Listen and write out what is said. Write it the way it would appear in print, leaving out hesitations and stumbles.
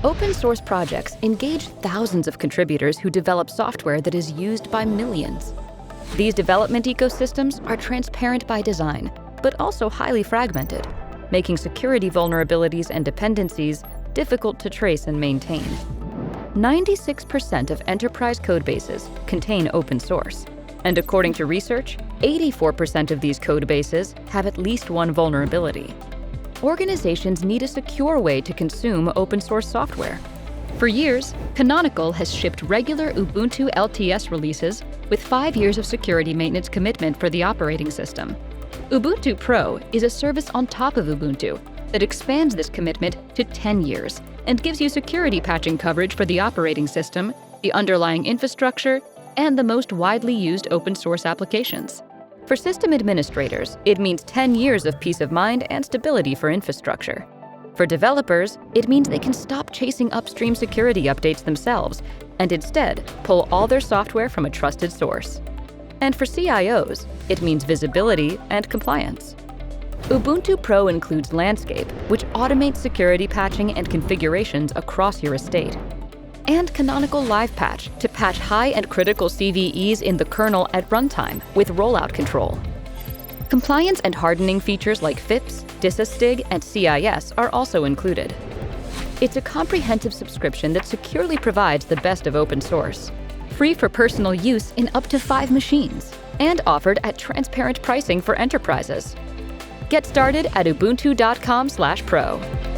Open source projects engage thousands of contributors who develop software that is used by millions. These development ecosystems are transparent by design, but also highly fragmented, making security vulnerabilities and dependencies difficult to trace and maintain. 96% of enterprise codebases contain open source, and according to research, 84% of these codebases have at least one vulnerability. Organizations need a secure way to consume open source software. For years, Canonical has shipped regular Ubuntu LTS releases with 5 years of security maintenance commitment for the operating system. Ubuntu Pro is a service on top of Ubuntu that expands this commitment to 10 years and gives you security patching coverage for the operating system, the underlying infrastructure, and the most widely used open source applications. For system administrators, it means 10 years of peace of mind and stability for infrastructure. For developers, it means they can stop chasing upstream security updates themselves and instead pull all their software from a trusted source. And for CIOs, it means visibility and compliance. Ubuntu Pro includes Landscape, which automates security patching and configurations across your estate, and Canonical Live Patch to patch high and critical CVEs in the kernel at runtime with rollout control. Compliance and hardening features like FIPS, DISASTIG, and CIS are also included. It's a comprehensive subscription that securely provides the best of open source, free for personal use in up to 5 machines, and offered at transparent pricing for enterprises. Get started at ubuntu.com/pro.